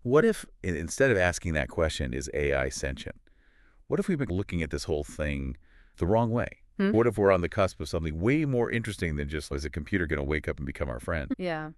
What if, instead of asking that question, is AI sentient? What if we've been looking at this whole thing the wrong way? Hmm? What if we're on the cusp of something way more interesting than just, is a computer going to wake up and become our friend? Yeah.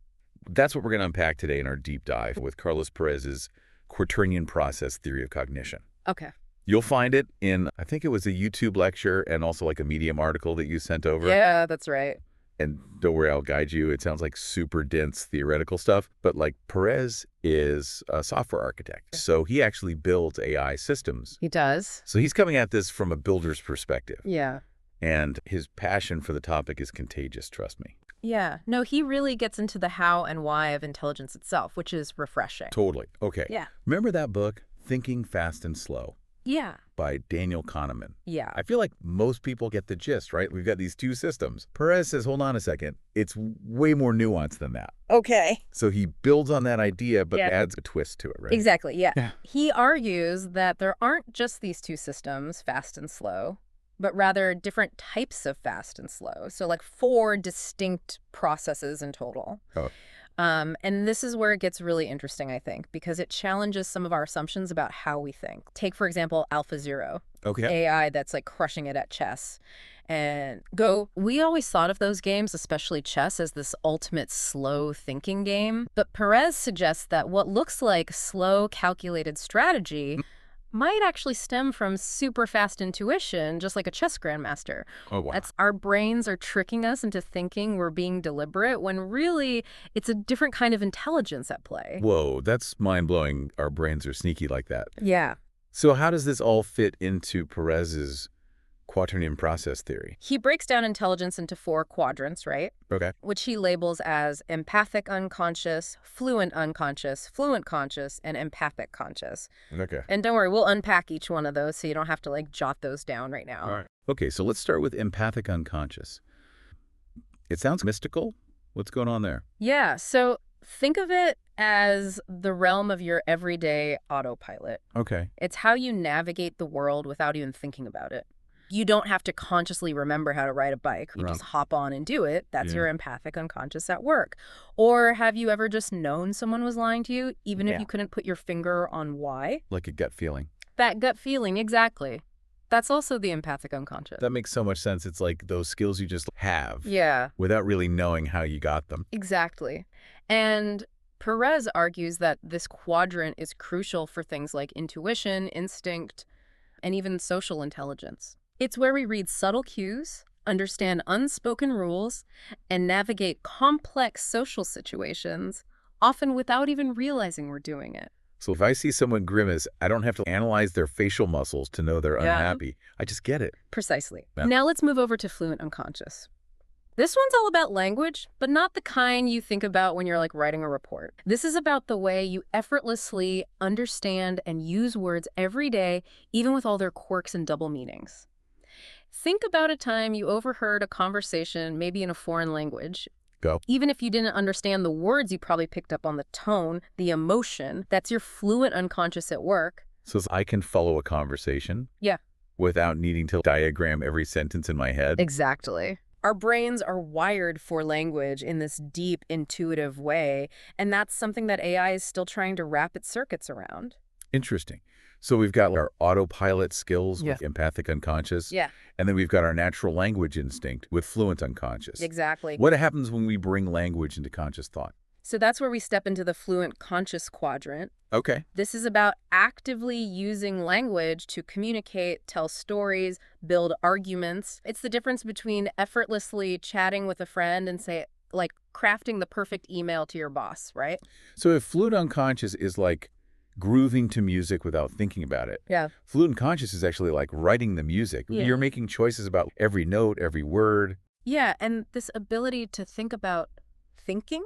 That's what we're going to unpack today in our deep dive with Carlos Perez's Quaternion Process Theory of Cognition. Okay. You'll find it in, I think it was a YouTube lecture and also like a Medium article that you sent over. Yeah, that's right. And don't worry, I'll guide you. It sounds like super dense theoretical stuff, but like Perez is a software architect. So he actually builds AI systems. He does. So he's coming at this from a builder's perspective. Yeah. And his passion for the topic is contagious, trust me. Yeah. No, he really gets into the how and why of intelligence itself, which is refreshing. Totally. Okay. Yeah. Remember that book, Thinking Fast and Slow? Yeah. By Daniel Kahneman. Yeah. I feel like most people get the gist, right? We've got these two systems. Perez says, hold on a second. It's way more nuanced than that. Okay. So he builds on that idea, but Yeah. adds a twist to it, right? Exactly. Yeah. Yeah. He argues that there aren't just these two systems, fast and slow, but rather different types of fast and slow. So like 4 distinct processes in total. Oh. And this is where it gets really interesting, I think, because it challenges some of our assumptions about how we think. Take, for example, AlphaZero, Okay. AI that's like crushing it at chess. And Go, we always thought of those games, especially chess, as this ultimate slow thinking game. But Perez suggests that what looks like slow, calculated strategy might actually stem from super fast intuition, just like a chess grandmaster. Oh, wow. Our brains are tricking us into thinking we're being deliberate when really it's a different kind of intelligence at play. Whoa, that's mind-blowing. Our brains are sneaky like that. Yeah. So how does this all fit into Perez's Quaternion Process Theory? He breaks down intelligence into 4 quadrants, right? Okay. Which he labels as empathic unconscious, fluent unconscious, fluent conscious, and empathic conscious. Okay. And don't worry, we'll unpack each one of those so you don't have to like jot those down right now. All right. Okay, so let's start with empathic unconscious. It sounds mystical. What's going on there? Yeah, so think of it as the realm of your everyday autopilot. Okay. It's how you navigate the world without even thinking about it. You don't have to consciously remember how to ride a bike. You just hop on and do it. That's your empathic unconscious at work. Or have you ever just known someone was lying to you, even if you couldn't put your finger on why? Like a gut feeling. That gut feeling, exactly. That's also the empathic unconscious. That makes so much sense. It's like those skills you just have Yeah, without really knowing how you got them. exactly. And Perez argues that this quadrant is crucial for things like intuition, instinct, and even social intelligence. It's where we read subtle cues, understand unspoken rules, and navigate complex social situations, often without even realizing we're doing it. So if I see someone grimace, I don't have to analyze their facial muscles to know they're unhappy. I just get it. Precisely. Yeah. Now let's move over to fluent unconscious. This one's all about language, but not the kind you think about when you're like writing a report. This is about the way you effortlessly understand and use words every day, even with all their quirks and double meanings. Think about a time you overheard a conversation, maybe in a foreign language. Go. Even if you didn't understand the words, you probably picked up on the tone, the emotion. That's your fluent unconscious at work. So I can follow a conversation? Yeah. Without needing to diagram every sentence in my head? Exactly. Our brains are wired for language in this deep, intuitive way, and that's something that AI is still trying to wrap its circuits around. Interesting. So we've got our autopilot skills with empathic unconscious. Yeah. And then we've got our natural language instinct with fluent unconscious. Exactly. What happens when we bring language into conscious thought? So that's where we step into the fluent conscious quadrant. Okay. This is about actively using language to communicate, tell stories, build arguments. It's the difference between effortlessly chatting with a friend and say, like, crafting the perfect email to your boss, right? So if fluent unconscious is like grooving to music without thinking about it. Yeah. Fluent conscious is actually like writing the music. Yeah. You're making choices about every note, every word. Yeah, and this ability to think about thinking,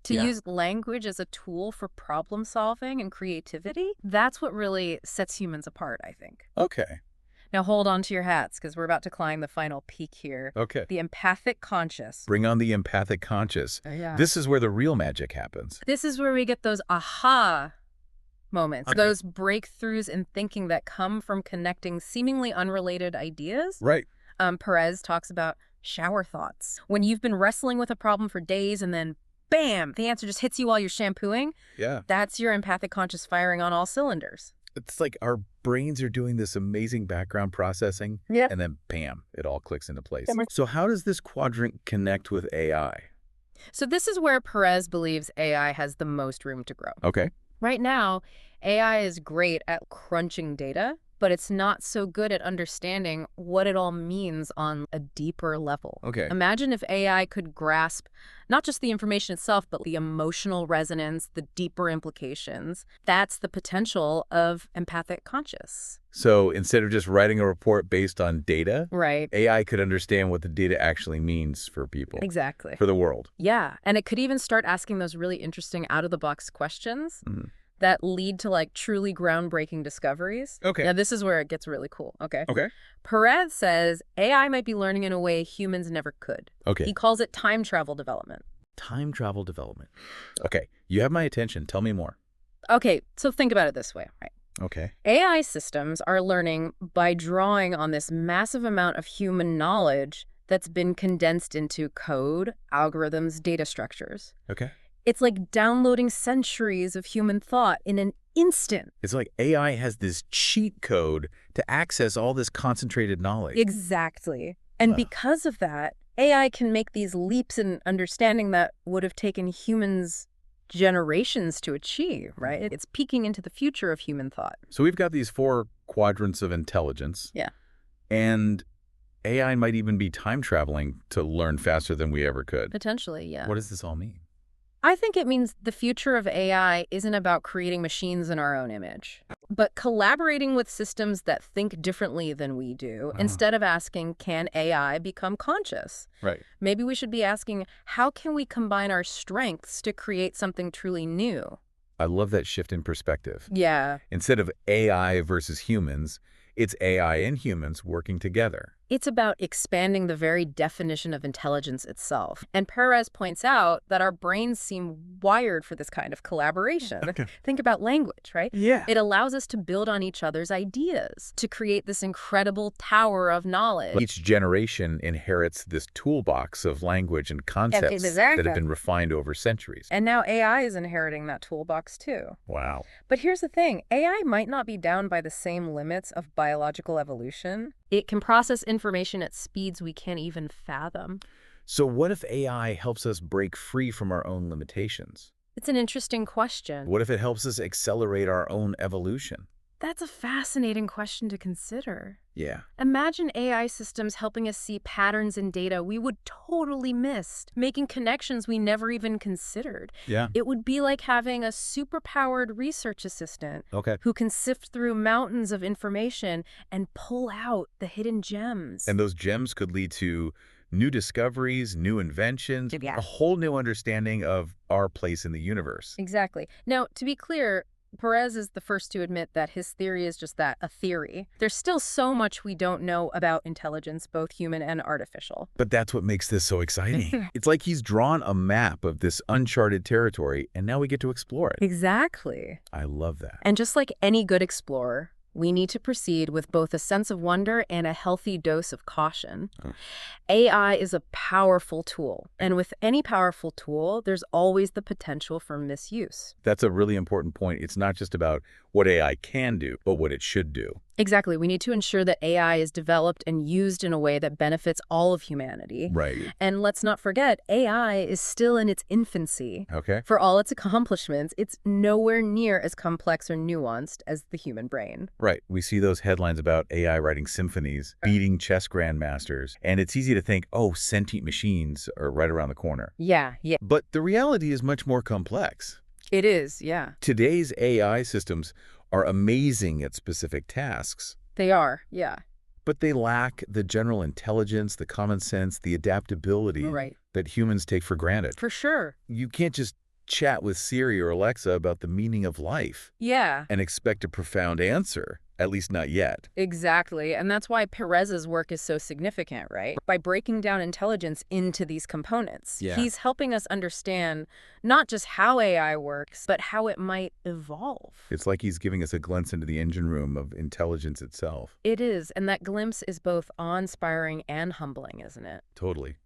to use language as a tool for problem solving and creativity, that's what really sets humans apart, I think. Okay. Now hold on to your hats, because we're about to climb the final peak here. Okay. The empathic conscious. Bring on the empathic conscious. Yeah. This is where the real magic happens. This is where we get those aha moments, those breakthroughs in thinking that come from connecting seemingly unrelated ideas. Right. Perez talks about shower thoughts. When you've been wrestling with a problem for days and then bam, the answer just hits you while you're shampooing. Yeah. That's your empathic conscious firing on all cylinders. It's like our brains are doing this amazing background processing, Yeah. and then bam, it all clicks into place. Yeah. So how does this quadrant connect with AI? So this is where Perez believes AI has the most room to grow. Okay. Right now, AI is great at crunching data, but it's not so good at understanding what it all means on a deeper level. Okay. Imagine if AI could grasp not just the information itself, but the emotional resonance, the deeper implications. That's the potential of empathic conscious. So instead of just writing a report based on data, Right. AI could understand what the data actually means for people, Exactly. for the world. Yeah. And it could even start asking those really interesting out-of-the-box questions that lead to like truly groundbreaking discoveries. Okay. Now, this is where it gets really cool. Okay. Okay. Perez says AI might be learning in a way humans never could. Okay. He calls it time travel development. Time travel development. Okay. You have my attention. Tell me more. Okay, so think about it this way, right? Okay. AI systems are learning by drawing on this massive amount of human knowledge that's been condensed into code, algorithms, data structures. Okay. It's like downloading centuries of human thought in an instant. It's like AI has this cheat code to access all this concentrated knowledge. Exactly. And because of that, AI can make these leaps in understanding that would have taken humans generations to achieve, right? It's peeking into the future of human thought. So we've got these 4 quadrants of intelligence. Yeah. And AI might even be time traveling to learn faster than we ever could. Potentially, yeah. What does this all mean? I think it means the future of AI isn't about creating machines in our own image, but collaborating with systems that think differently than we do, instead of asking, can AI become conscious? Right. Maybe we should be asking, how can we combine our strengths to create something truly new? I love that shift in perspective. Yeah. Instead of AI versus humans, it's AI and humans working together. It's about expanding the very definition of intelligence itself. And Perez points out that our brains seem wired for this kind of collaboration. Okay. Think about language, right? Yeah. It allows us to build on each other's ideas, to create this incredible tower of knowledge. Each generation inherits this toolbox of language and concepts that have been refined over centuries. And now AI is inheriting that toolbox too. Wow. But here's the thing, AI might not be down by the same limits of biological evolution. It can process information at speeds we can't even fathom. So what if AI helps us break free from our own limitations? It's an interesting question. What if it helps us accelerate our own evolution? That's a fascinating question to consider. Yeah. Imagine AI systems helping us see patterns in data we would totally miss, making connections we never even considered. Yeah. It would be like having a superpowered research assistant Okay. who can sift through mountains of information and pull out the hidden gems. And those gems could lead to new discoveries, new inventions, Yeah. a whole new understanding of our place in the universe. Exactly. Now, to be clear, Perez is the first to admit that his theory is just that, a theory. There's still so much we don't know about intelligence, both human and artificial. But that's what makes this so exciting. It's like he's drawn a map of this uncharted territory, and now we get to explore it. Exactly. I love that. And just like any good explorer, we need to proceed with both a sense of wonder and a healthy dose of caution. AI is a powerful tool, and with any powerful tool, there's always the potential for misuse. That's a really important point. It's not just about what AI can do, but what it should do. Exactly. We need to ensure that AI is developed and used in a way that benefits all of humanity. Right. And let's not forget, AI is still in its infancy. Okay. For all its accomplishments, it's nowhere near as complex or nuanced as the human brain. Right. We see those headlines about AI writing symphonies, beating chess grandmasters, and it's easy to think, oh, sentient machines are right around the corner. Yeah. But the reality is much more complex. It is, yeah. Today's AI systems are amazing at specific tasks. They are, yeah. But they lack the general intelligence, the common sense, the adaptability that humans take for granted. For sure. You can't just chat with Siri or Alexa about the meaning of life Yeah. and expect a profound answer, at least not yet. Exactly. And that's why Perez's work is so significant, right? By breaking down intelligence into these components. Yeah. He's helping us understand not just how AI works, but how it might evolve. It's like he's giving us a glimpse into the engine room of intelligence itself. It is. And that glimpse is both awe-inspiring and humbling, isn't it? Totally.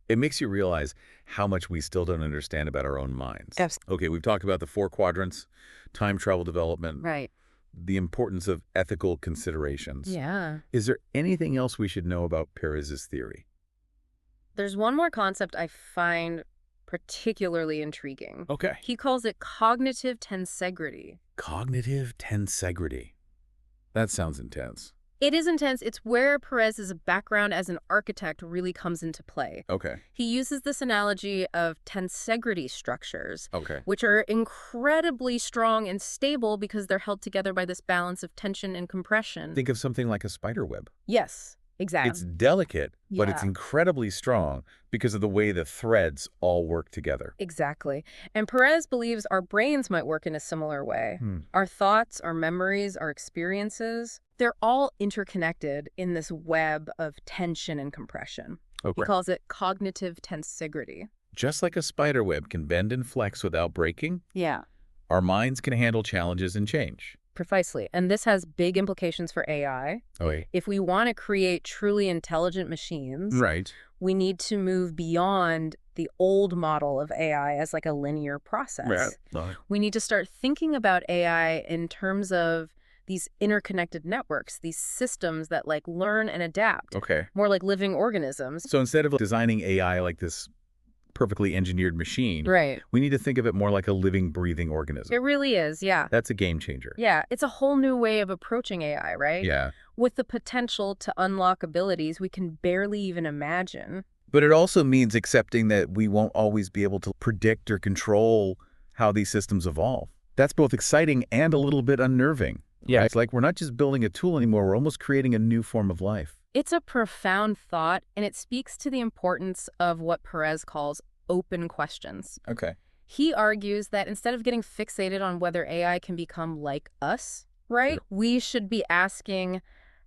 It makes you realize how much we still don't understand about our own minds. Yes. Okay, we've talked about the 4 quadrants, time travel development, Right. the importance of ethical considerations. Yeah. Is there anything else we should know about Perez's theory? There's one more concept I find particularly intriguing. Okay. He calls it cognitive tensegrity. Cognitive tensegrity. That sounds intense. It is intense. It's where Perez's background as an architect really comes into play. Okay. He uses this analogy of tensegrity structures, Okay. which are incredibly strong and stable because they're held together by this balance of tension and compression. Think of something like a spider web. Yes, exactly. It's delicate, but it's Yeah. incredibly strong because of the way the threads all work together. Exactly. And Perez believes our brains might work in a similar way. Our thoughts, our memories, our experiences, they're all interconnected in this web of tension and compression. He Okay. calls it cognitive tensegrity. Just like a spider web can bend and flex without breaking, Yeah. our minds can handle challenges and change. Precisely. And this has big implications for AI. Okay. If we want to create truly intelligent machines, Right. we need to move beyond the old model of AI as like a linear process. We need to start thinking about AI in terms of these interconnected networks, these systems that like learn and adapt, Okay. more like living organisms. So instead of designing AI like this perfectly engineered machine, Right. we need to think of it more like a living, breathing organism. It really is, yeah. That's a game changer. Yeah, it's a whole new way of approaching AI, right? Yeah. With the potential to unlock abilities we can barely even imagine. But it also means accepting that we won't always be able to predict or control how these systems evolve. That's both exciting and a little bit unnerving. Yeah. It's like we're not just building a tool anymore, we're almost creating a new form of life. It's a profound thought, and it speaks to the importance of what Perez calls open questions. Okay. He argues that instead of getting fixated on whether AI can become like us, right, Sure. we should be asking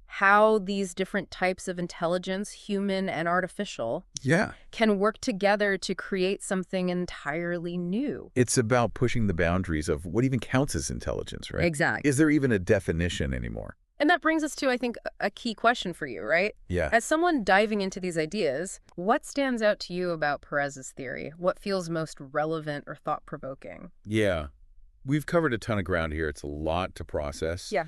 how these different types of intelligence, human and artificial, Yeah. can work together to create something entirely new. It's about pushing the boundaries of what even counts as intelligence, right? Exactly. Is there even a definition anymore? And that brings us to, I think, a key question for you, right? Yeah. As someone diving into these ideas, what stands out to you about Perez's theory? What feels most relevant or thought-provoking? Yeah. We've covered a ton of ground here. It's a lot to process. Yeah.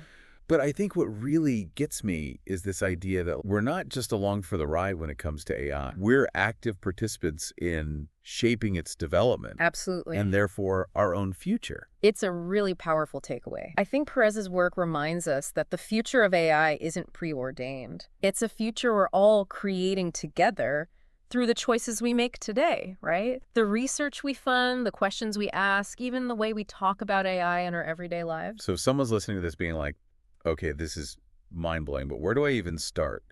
But I think what really gets me is this idea that we're not just along for the ride when it comes to AI. We're active participants in shaping its development Absolutely. and therefore our own future. It's a really powerful takeaway. I think Perez's work reminds us that the future of AI isn't preordained. It's a future we're all creating together through the choices we make today, right? The research we fund, the questions we ask, even the way we talk about AI in our everyday lives. So if someone's listening to this being like, okay, this is mind-blowing, but where do I even start?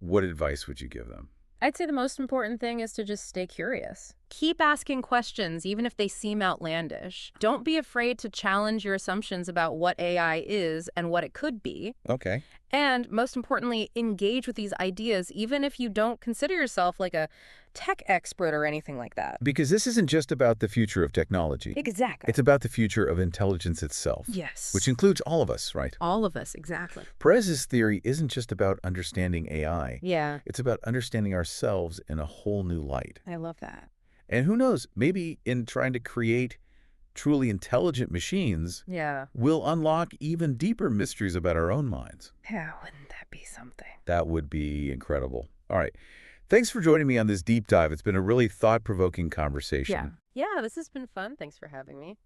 What advice would you give them? I'd say the most important thing is to just stay curious. Keep asking questions, even if they seem outlandish. Don't be afraid to challenge your assumptions about what AI is and what it could be. Okay. And most importantly, engage with these ideas, even if you don't consider yourself like a tech expert or anything like that. Because this isn't just about the future of technology. Exactly. It's about the future of intelligence itself. Yes. Which includes all of us, right? all of us, exactly. Perez's theory isn't just about understanding AI. Yeah, It's about understanding ourselves in a whole new light. I love that. And who knows, maybe in trying to create truly intelligent machines, Yeah. we'll unlock even deeper mysteries about our own minds. Yeah, wouldn't that be something? That would be incredible. All right. Thanks for joining me on this deep dive. It's been a really thought-provoking conversation. Yeah, this has been fun. Thanks for having me.